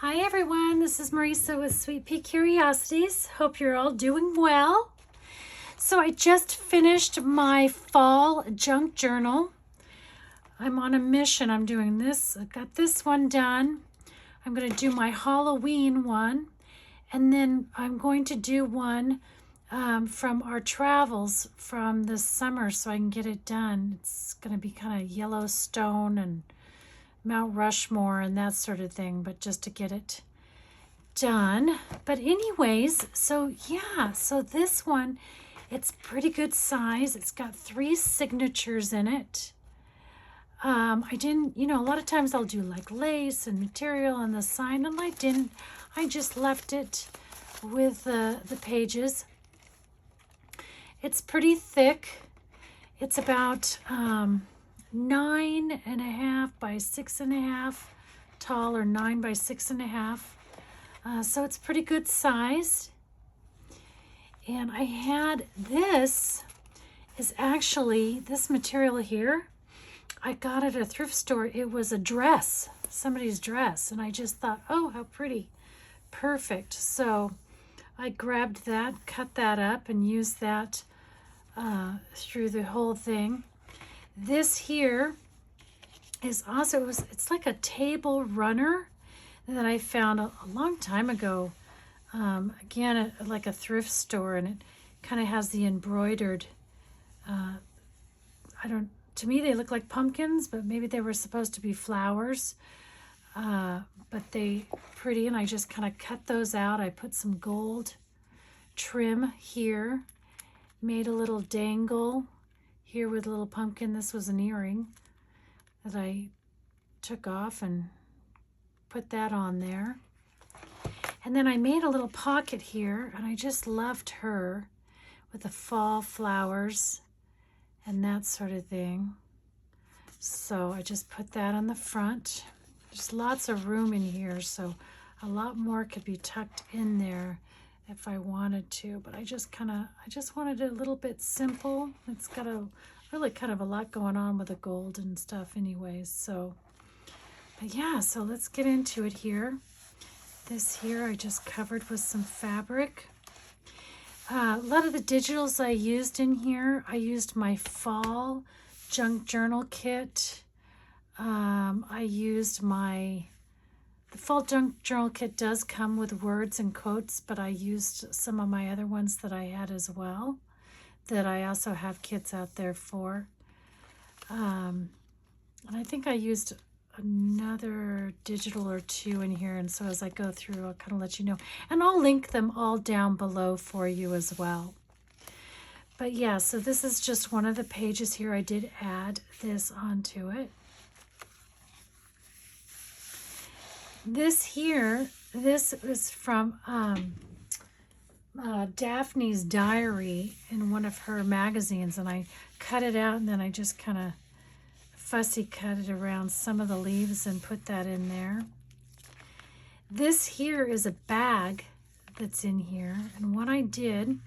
Hi everyone, this is Marisa with Sweet Pea Curiosities. Hope you're all doing well. So I just finished my fall junk journal. I'm on a mission. I'm doing this. I got this one done. I'm going to do my Halloween one. And then I'm going to do one from our travels from this summer so I can get it done. It's going to be kind of Yellowstone and Mount Rushmore and that sort of thing, but just to get it done. But anyways, so this one, it's pretty good size. It's got 3 signatures in it. I didn't, a lot of times I'll do like lace and material on the side, and I didn't. I just left it with the pages. It's pretty thick. It's about 9.5 by 6.5 tall, or 9 by 6.5. So it's pretty good size. And I had this material here. I got it at a thrift store. It was a dress, somebody's dress. And I just thought, oh, how pretty. Perfect. So I grabbed that, cut that up, and used that through the whole thing. This here is also, it's like a table runner that I found a long time ago. Again, at like a thrift store, and it kind of has the embroidered, to me they look like pumpkins, but maybe they were supposed to be flowers. But they pretty, and I just kind of cut those out. I put some gold trim here, made a little dangle here with a little pumpkin. This was an earring that I took off and put that on there. And then I made a little pocket here, and I just loved her with the fall flowers and that sort of thing. So I just put that on the front. There's lots of room in here, so a lot more could be tucked in there if I wanted to, but I just wanted it a little bit simple. It's got really kind of a lot going on with the gold and stuff anyways. So, but yeah, so let's get into it here. This here I just covered with some fabric. A lot of the digitals I used in here, I used my fall junk journal kit. I used the fall junk journal kit does come with words and quotes, but I used some of my other ones that I had as well, that I also have kits out there for. And I think I used another digital or 2 in here, and so as I go through, I'll kind of let you know. And I'll link them all down below for you as well. But yeah, so this is just one of the pages here. I did add this onto it. This is from Daphnes Diary in one of her magazines, and I cut it out, and then I just kind of fussy cut it around some of the leaves and put that in there. This here is a bag that's in here, and what I did,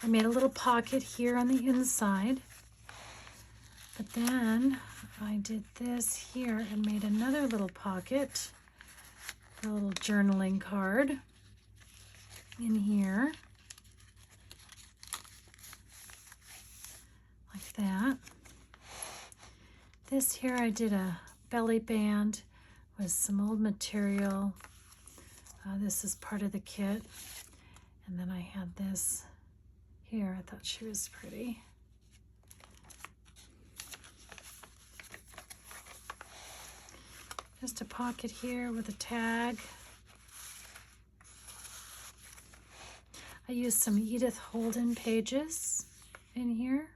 I made a little pocket here on the inside, but then I did this here and made another little pocket, a little journaling card in here, like that. This here I did a belly band with some old material. This is part of the kit. And then I had this here. I thought she was pretty. Just a pocket here with a tag. I used some Edith Holden pages in here.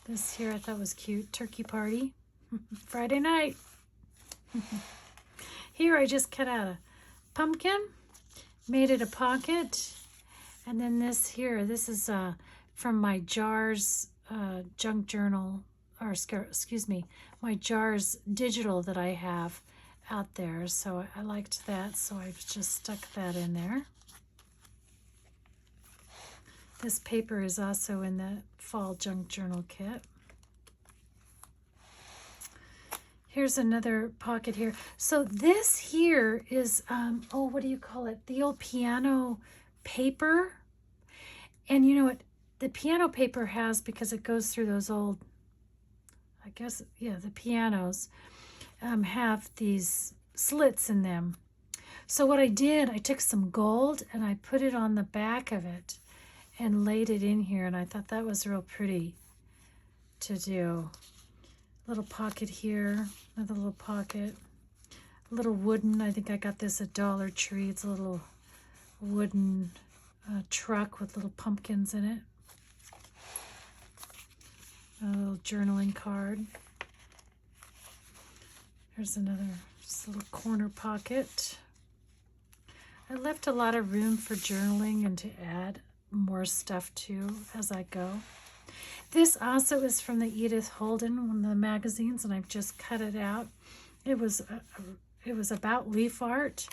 This here I thought was cute. Turkey party. Friday night. Here I just cut out a pumpkin, made it a pocket. And then this here, this is from my Jars junk journal, or excuse me, my Jars digital that I have out there. So I liked that, so I've just stuck that in there. This paper is also in the fall junk journal kit. Here's another pocket here. So this here is, oh, what do you call it? The old piano paper. And you know what the piano paper has, because it goes through those old, I guess, yeah, the pianos have these slits in them. So what I did, I took some gold and I put it on the back of it and laid it in here. And I thought that was real pretty to do. Little pocket here, another little pocket, a little wooden. I think I got this at Dollar Tree. It's a little wooden truck with little pumpkins in it. A little journaling card. Here's another just little corner pocket. I left a lot of room for journaling and to add more stuff to as I go. This also is from the Edith Holden, one of the magazines, and I've just cut it out. It was about leaf art,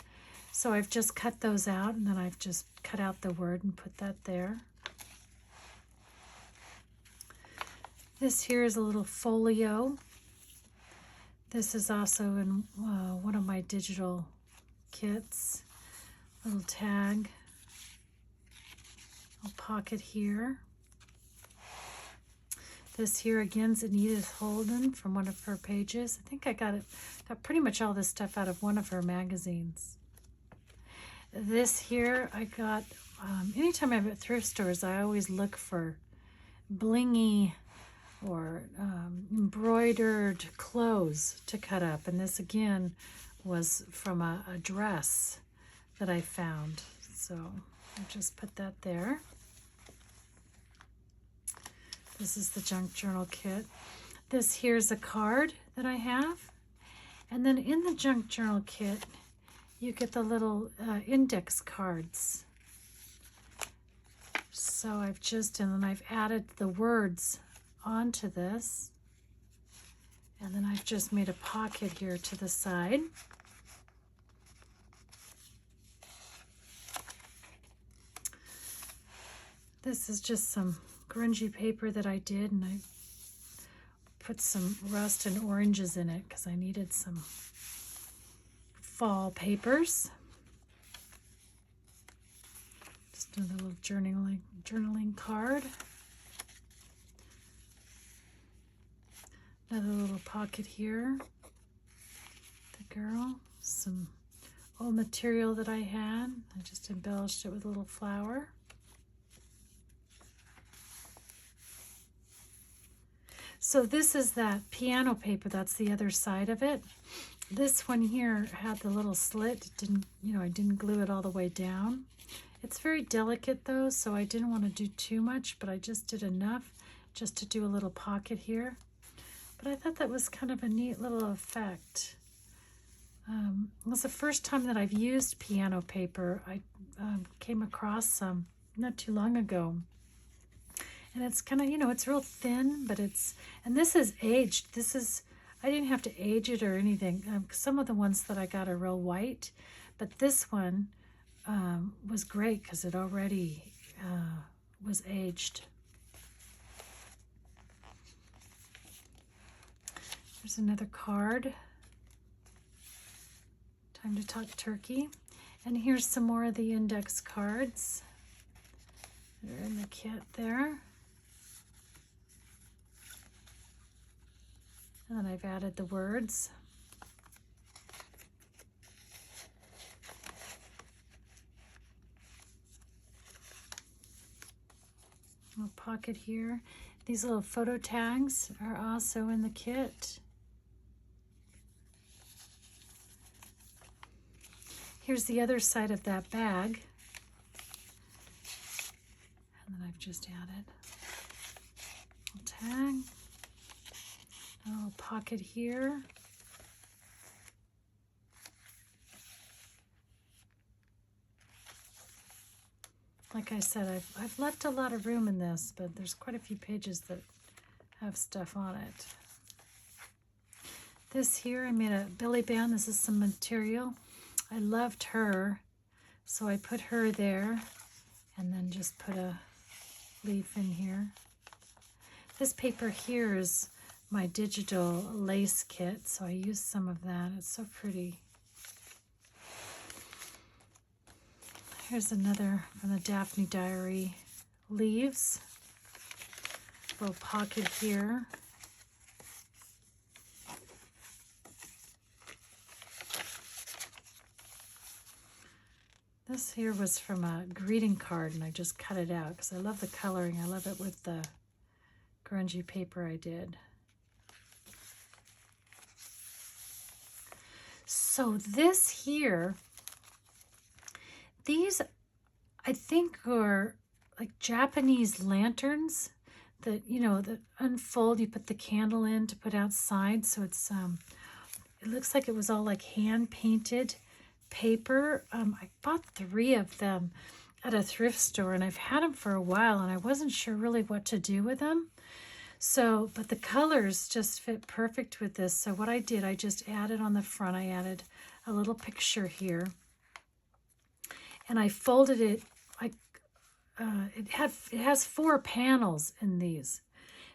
so I've just cut those out, and then I've just cut out the word and put that there. This here is a little folio. This is also in one of my digital kits. Little tag, a pocket here. This here again is an Edith Holden from one of her pages. I think I got pretty much all this stuff out of one of her magazines. This here I got, anytime I'm at thrift stores, I always look for blingy or embroidered clothes to cut up. And this again was from a dress that I found. So I'll just put that there. This is the junk journal kit. This here's a card that I have. And then in the junk journal kit, you get the little index cards. So and then I've added the words onto this. And then I've just made a pocket here to the side. This is just some grungy paper that I did, and I put some rust and oranges in it because I needed some fall papers. Just another little journaling card. Another little pocket here. The girl. Some old material that I had. I just embellished it with a little flower. So this is that piano paper. That's the other side of it. This one here had the little slit. I didn't glue it all the way down. It's very delicate though, so I didn't want to do too much, but I just did enough just to do a little pocket here. But I thought that was kind of a neat little effect. It was the first time that I've used piano paper. I came across some not too long ago. And it's kind of, it's real thin, but and this is aged. I didn't have to age it or anything. Some of the ones that I got are real white, but this one was great because it already was aged. There's another card. Time to talk turkey. And here's some more of the index cards. They're in the kit there. And then I've added the words. A little pocket here. These little photo tags are also in the kit. Here's the other side of that bag. And then I've just added a tag. A little pocket here. Like I said, I've left a lot of room in this, but there's quite a few pages that have stuff on it. This here, I made a belly band. This is some material. I loved her, so I put her there and then just put a leaf in here. This paper here is my digital lace kit, so I used some of that. It's so pretty. Here's another from the Daphnes Diary leaves. Little pocket here. This here was from a greeting card, and I just cut it out because I love the coloring. I love it with the grungy paper I did. So this here, these I think are like Japanese lanterns that, you know, that unfold. You put the candle in to put outside. So it's, it looks like it was all like hand painted paper. I bought 3 of them at a thrift store, and I've had them for a while, and I wasn't sure really what to do with them. So, but the colors just fit perfect with this. So what I did, I just added on the front, I added a little picture here, and I folded it like, it has 4 panels in these.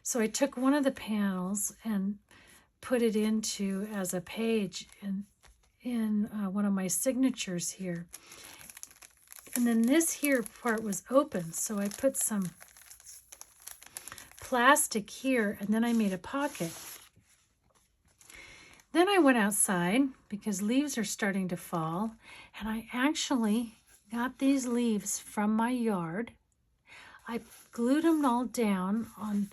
So I took one of the panels and put it into as a page in one of my signatures here. And then this here part was open, so I put some plastic here, and then I made a pocket. Then I went outside because leaves are starting to fall, and I actually got these leaves from my yard. I glued them all down on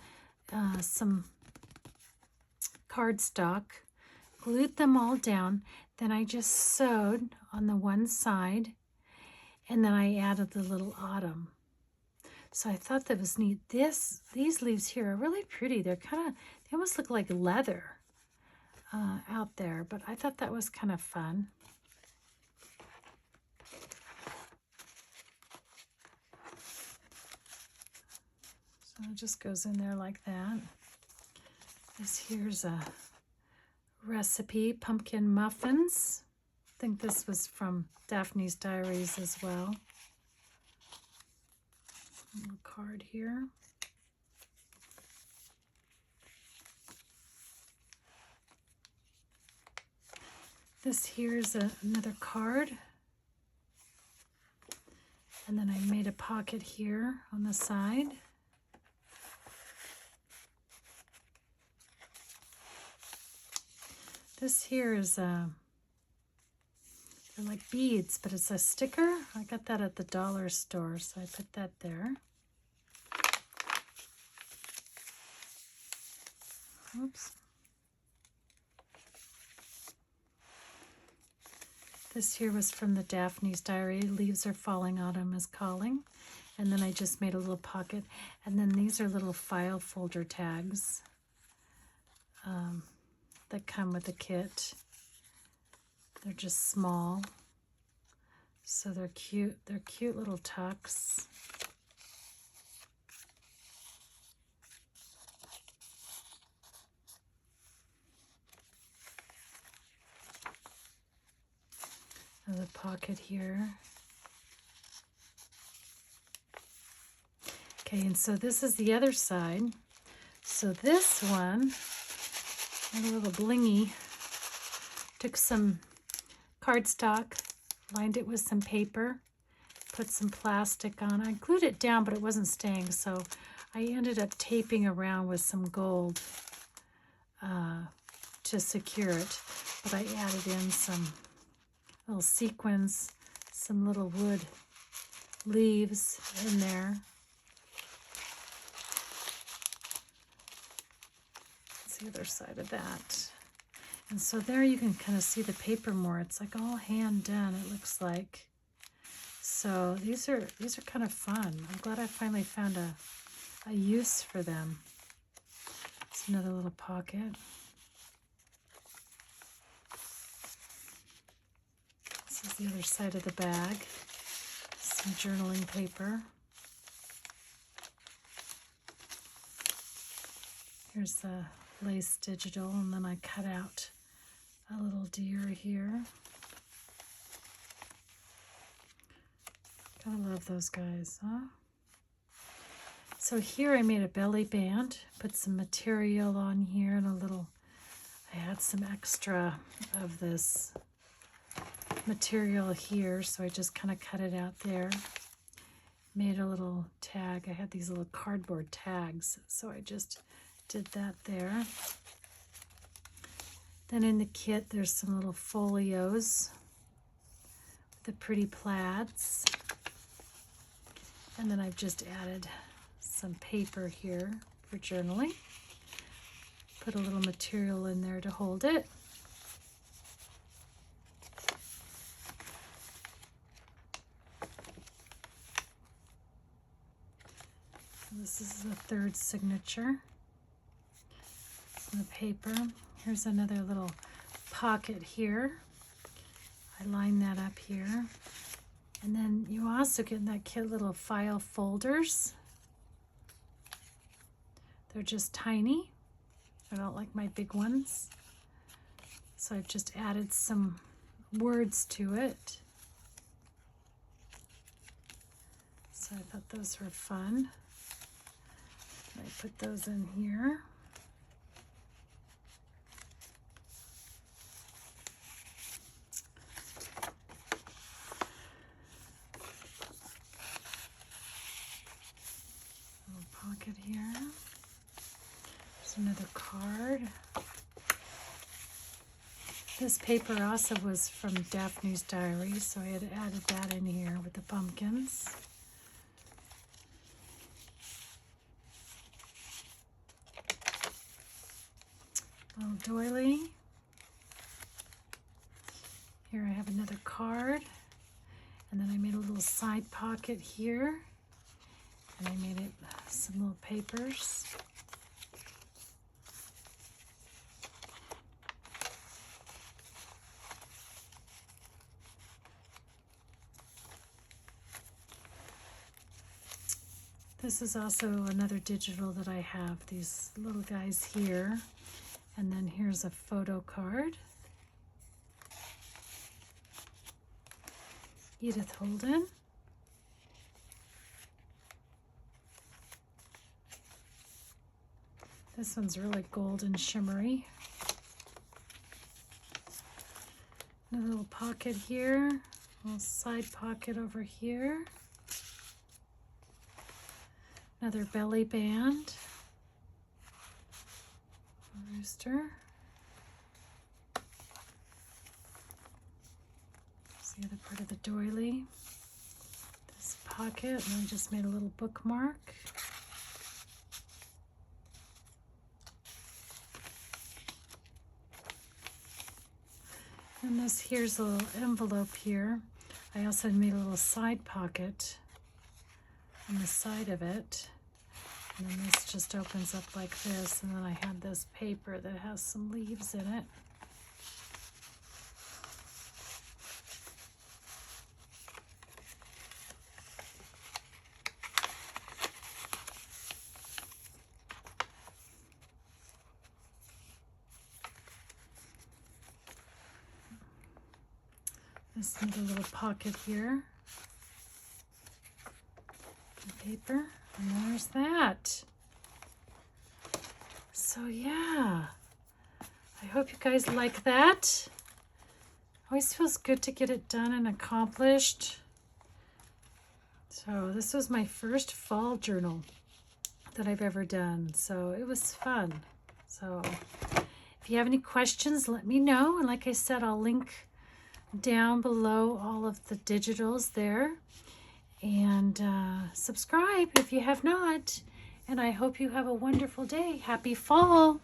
some cardstock, glued them all down, then I just sewed on the one side, and then I added the little autumn. So I thought that was neat. These leaves here are really pretty. They're kind of, they almost look like leather out there, but I thought that was kind of fun. So it just goes in there like that. This here's a recipe, pumpkin muffins. I think this was from Daphnes Diaries as well. A little card here. This here's another card. And then I made a pocket here on the side. This here is they're like beads, but it's a sticker. I got that at the dollar store, so I put that there. Oops. This here was from the Daphnes Diary. Leaves are falling, autumn is calling. And then I just made a little pocket. And then these are little file folder tags that come with the kit. They're just small, so they're cute. They're cute little tucks. Another pocket here. Okay, and so this is the other side. So this one, a little blingy, took some cardstock, lined it with some paper, put some plastic on. I glued it down, but it wasn't staying, so I ended up taping around with some gold to secure it. But I added in some little sequins, some little wood leaves in there. That's the other side of that. And so there you can kind of see the paper more. It's like all hand done, it looks like. So these are kind of fun. I'm glad I finally found a use for them. It's another little pocket. This is the other side of the bag. Some journaling paper. Here's the lace digital, and then I cut out a little deer here. Gotta love those guys, huh? So here I made a belly band, put some material on here and I had some extra of this material here, so I just kind of cut it out there. Made a little tag. I had these little cardboard tags, so I just did that there. Then in the kit, there's some little folios, the pretty plaids. And then I've just added some paper here for journaling. Put a little material in there to hold it. This is the third signature on the paper. Here's another little pocket here. I line that up here. And then you also get in that kit little file folders. They're just tiny. I don't like my big ones. So I've just added some words to it. So I thought those were fun. I put those in here. Little pocket here. There's another card. This paper also was from Daphnes Diary, so I had added that in here with the pumpkins. Little doily. Here I have another card, and then I made a little side pocket here, and I made it some little papers. This is also another digital that I have, these little guys here. And then here's a photo card. Edith Holden. This one's really golden shimmery. A little pocket here, a little side pocket over here. Another belly band. Rooster. There's the other part of the doily. This pocket, and I just made a little bookmark. And here's a little envelope here. I also made a little side pocket on the side of it. And then this just opens up like this, and then I have this paper that has some leaves in it. This little pocket here. Paper. And there's that. So yeah, I hope you guys like that. Always feels good to get it done and accomplished. So this was my first fall journal that I've ever done. So it was fun. So if you have any questions, let me know. And like I said, I'll link down below all of the digitals there. And subscribe if you have not. And I hope you have a wonderful day. Happy fall.